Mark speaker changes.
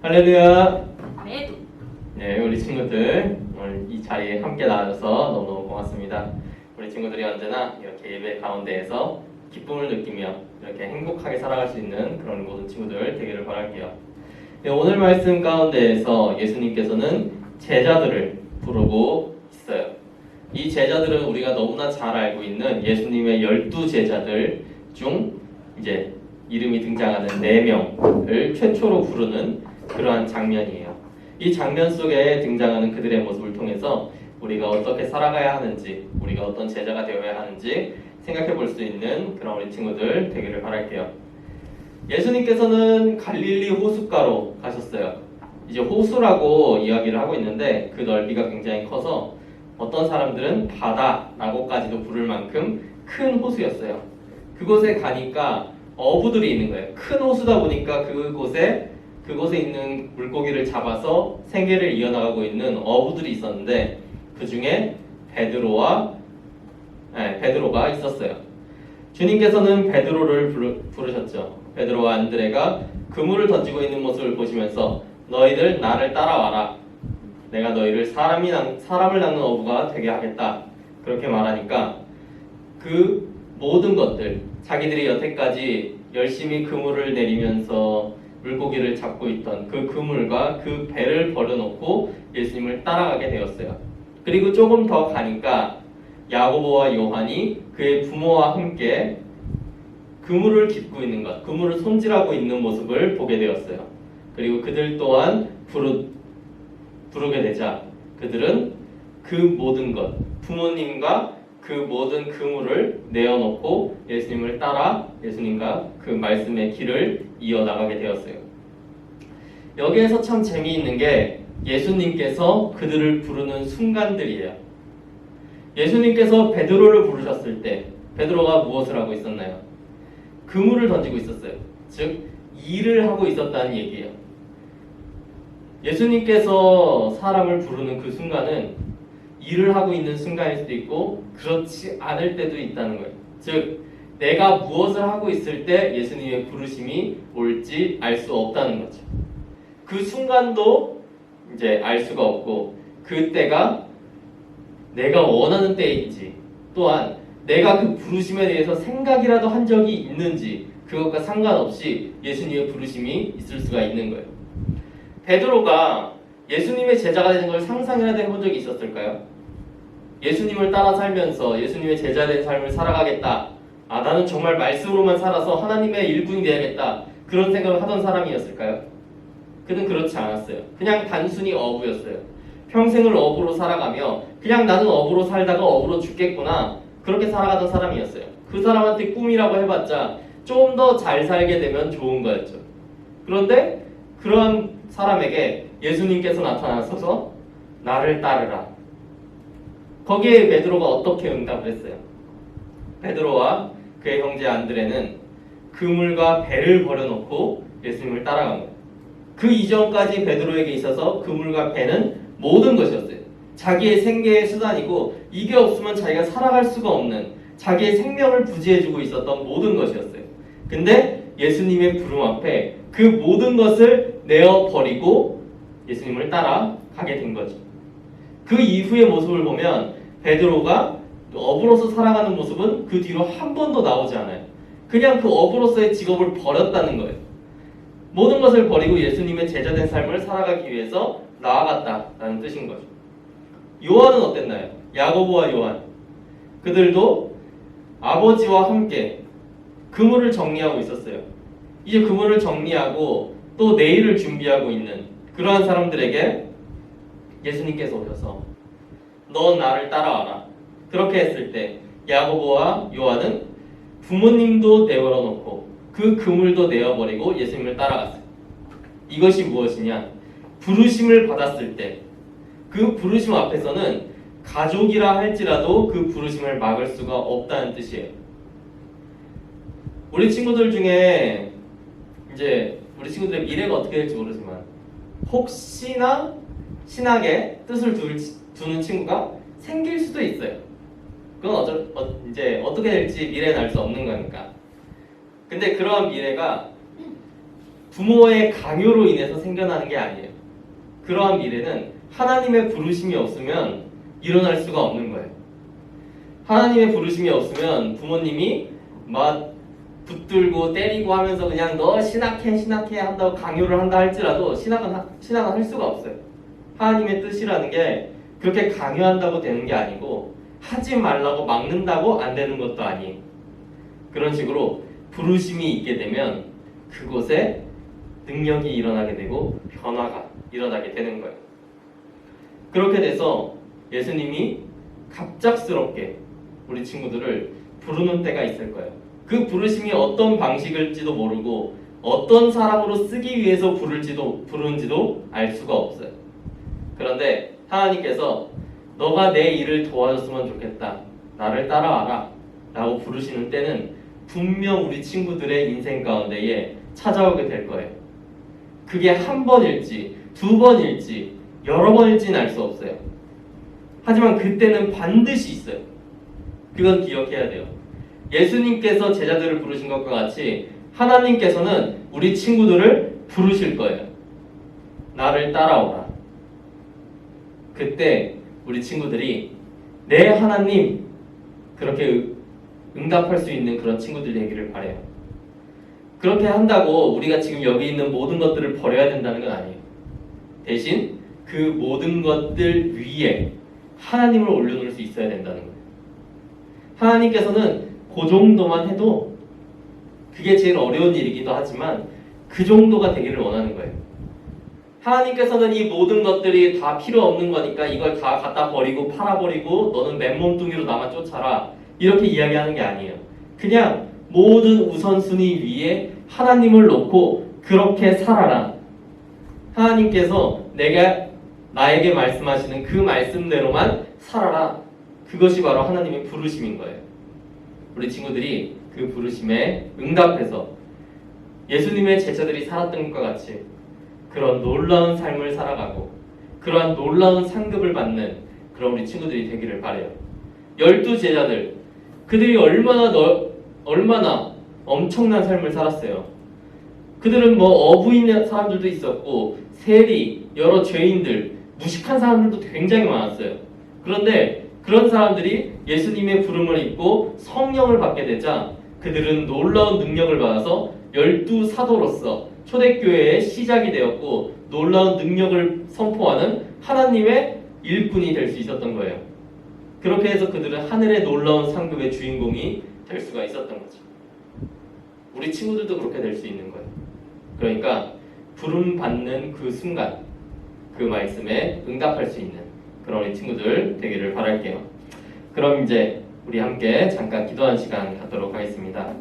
Speaker 1: 할렐루야.
Speaker 2: 네.
Speaker 1: 네, 우리 친구들 오늘 이 자리에 함께 나와줘서 너무너무 고맙습니다. 우리 친구들이 언제나 이렇게 예배 가운데에서 기쁨을 느끼며 이렇게 행복하게 살아갈 수 있는 그런 모든 친구들 되기를 바랄게요. 네, 오늘 말씀 가운데에서 예수님께서는 제자들을 부르고 있어요. 이 제자들은 우리가 너무나 잘 알고 있는 예수님의 12제자들 중 이제 이름이 등장하는 4명을 최초로 부르는 그러한 장면이에요. 이 장면 속에 등장하는 그들의 모습을 통해서 우리가 어떻게 살아가야 하는지, 우리가 어떤 제자가 되어야 하는지 생각해 볼 수 있는 그런 우리 친구들 되기를 바랄게요. 예수님께서는 갈릴리 호숫가로 가셨어요. 이제 호수라고 이야기를 하고 있는데 그 넓이가 굉장히 커서 어떤 사람들은 바다라고까지도 부를 만큼 큰 호수였어요. 그곳에 가니까 어부들이 있는 거예요. 큰 호수다 보니까 그곳에 있는 물고기를 잡아서 생계를 이어나가고 있는 어부들이 있었는데 그 중에 베드로가 있었어요. 주님께서는 베드로를 부르셨죠. 베드로와 안드레가 그물을 던지고 있는 모습을 보시면서 너희들 나를 따라와라. 내가 너희를 사람을 낚는 어부가 되게 하겠다. 그렇게 말하니까 그 모든 것들, 자기들이 여태까지 열심히 그물을 내리면서 물고기를 잡고 있던 그 그물과 그 배를 버려놓고 예수님을 따라가게 되었어요. 그리고 조금 더 가니까 야고보와 요한이 그의 부모와 함께 그물을 깃고 있는 것, 그물을 손질하고 있는 모습을 보게 되었어요. 그리고 그들 또한 부르게 되자 그들은 그 모든 것, 부모님과 그 모든 그물을 내어놓고 예수님을 따라 예수님과 그 말씀의 길을 이어나가게 되었어요. 여기에서 참 재미있는 게 예수님께서 그들을 부르는 순간들이에요. 예수님께서 베드로를 부르셨을 때 베드로가 무엇을 하고 있었나요? 그물을 던지고 있었어요. 즉 일을 하고 있었다는 얘기예요. 예수님께서 사람을 부르는 그 순간은 일을 하고 있는 순간일 수도 있고 그렇지 않을 때도 있다는 거예요. 즉 내가 무엇을 하고 있을 때 예수님의 부르심이 올지 알 수 없다는 거죠. 그 순간도 이제 알 수가 없고 그때가 내가 원하는 때인지 또한 내가 그 부르심에 대해서 생각이라도 한 적이 있는지 그것과 상관없이 예수님의 부르심이 있을 수가 있는 거예요. 베드로가 예수님의 제자가 되는 걸 상상이라도 해본 적이 있었을까요? 예수님을 따라 살면서 예수님의 제자 된 삶을 살아가겠다. 나는 정말 말씀으로만 살아서 하나님의 일꾼이 되야겠다. 그런 생각을 하던 사람이었을까요? 그는 그렇지 않았어요. 그냥 단순히 어부였어요. 평생을 어부로 살아가며 그냥 나는 어부로 살다가 어부로 죽겠구나. 그렇게 살아가던 사람이었어요. 그 사람한테 꿈이라고 해봤자 좀 더 잘 살게 되면 좋은 거였죠. 그런데 그러한 사람에게 예수님께서 나타나셔서 나를 따르라. 거기에 베드로가 어떻게 응답을 했어요? 베드로와 그의 형제 안드레는 그물과 배를 버려놓고 예수님을 따라간 거예요. 그 이전까지 베드로에게 있어서 그물과 배는 모든 것이었어요. 자기의 생계의 수단이고 이게 없으면 자기가 살아갈 수가 없는 자기의 생명을 부지해주고 있었던 모든 것이었어요. 근데 예수님의 부름 앞에 그 모든 것을 내어버리고 예수님을 따라가게 된 거죠. 그 이후의 모습을 보면 베드로가 어부로서 살아가는 모습은 그 뒤로 한 번도 나오지 않아요. 그냥 그 어부로서의 직업을 버렸다는 거예요. 모든 것을 버리고 예수님의 제자된 삶을 살아가기 위해서 나아갔다라는 뜻인 거죠. 요한은 어땠나요? 야고보와 요한. 그들도 아버지와 함께 그물을 정리하고 있었어요. 이제 그물을 정리하고 또 내일을 준비하고 있는 그러한 사람들에게 예수님께서 오셔서 너 나를 따라와라. 그렇게 했을 때 야고보와 요한은 부모님도 내버려놓고 그 그물도 내어버리고 예수님을 따라갔어요. 이것이 무엇이냐? 부르심을 받았을 때 그 부르심 앞에서는 가족이라 할지라도 그 부르심을 막을 수가 없다는 뜻이에요. 우리 친구들 중에 이제 우리 친구들의 미래가 어떻게 될지 모르지만 혹시나 신학에 뜻을 두는 친구가 생길 수도 있어요. 그건 이제 어떻게 될지 미래는 알 수 없는 거니까. 근데 그러한 미래가 부모의 강요로 인해서 생겨나는 게 아니에요. 그러한 미래는 하나님의 부르심이 없으면 일어날 수가 없는 거예요. 하나님의 부르심이 없으면 부모님이 막 붙들고 때리고 하면서 그냥 너 신학해 한다고 강요를 한다 할지라도 신학은 할 수가 없어요. 하나님의 뜻이라는 게 그렇게 강요한다고 되는 게 아니고 하지 말라고 막는다고 안 되는 것도 아니에요. 그런 식으로 부르심이 있게 되면 그곳에 능력이 일어나게 되고 변화가 일어나게 되는 거예요. 그렇게 돼서 예수님이 갑작스럽게 우리 친구들을 부르는 때가 있을 거예요. 그 부르심이 어떤 방식일지도 모르고 어떤 사람으로 쓰기 위해서 부르는지도 알 수가 없어요. 그런데 하나님께서 너가 내 일을 도와줬으면 좋겠다. 나를 따라와라. 라고 부르시는 때는 분명 우리 친구들의 인생 가운데에 찾아오게 될 거예요. 그게 한 번일지, 두 번일지, 여러 번일지는 알 수 없어요. 하지만 그때는 반드시 있어요. 그건 기억해야 돼요. 예수님께서 제자들을 부르신 것과 같이 하나님께서는 우리 친구들을 부르실 거예요. 나를 따라오라. 그때 우리 친구들이 네 하나님 그렇게 응답할 수 있는 그런 친구들이 되기를 바라요. 그렇게 한다고 우리가 지금 여기 있는 모든 것들을 버려야 된다는 건 아니에요. 대신 그 모든 것들 위에 하나님을 올려놓을 수 있어야 된다는 거예요. 하나님께서는 그 정도만 해도 그게 제일 어려운 일이기도 하지만 그 정도가 되기를 원하는 거예요. 하나님께서는 이 모든 것들이 다 필요 없는 거니까 이걸 다 갖다 버리고 팔아버리고 너는 맨몸뚱이로 나만 쫓아라 이렇게 이야기하는 게 아니에요. 그냥 모든 우선순위 위에 하나님을 놓고 그렇게 살아라. 하나님께서 나에게 말씀하시는 그 말씀대로만 살아라. 그것이 바로 하나님의 부르심인 거예요. 우리 친구들이 그 부르심에 응답해서 예수님의 제자들이 살았던 것과 같이 그런 놀라운 삶을 살아가고 그러한 놀라운 상급을 받는 그런 우리 친구들이 되기를 바라요. 12제자들 그들이 얼마나 엄청난 삶을 살았어요. 그들은 어부 있는 사람들도 있었고 세리, 여러 죄인들, 무식한 사람들도 굉장히 많았어요. 그런데 그런 사람들이 예수님의 부름을 입고 성령을 받게 되자 그들은 놀라운 능력을 받아서 12사도로서 초대교회의 시작이 되었고 놀라운 능력을 선포하는 하나님의 일꾼이 될 수 있었던 거예요. 그렇게 해서 그들은 하늘의 놀라운 상급의 주인공이 될 수가 있었던 거죠. 우리 친구들도 그렇게 될 수 있는 거예요. 그러니까 부름 받는 그 순간 그 말씀에 응답할 수 있는 그런 우리 친구들 되기를 바랄게요. 그럼 이제 우리 함께 잠깐 기도하는 시간 갖도록 하겠습니다.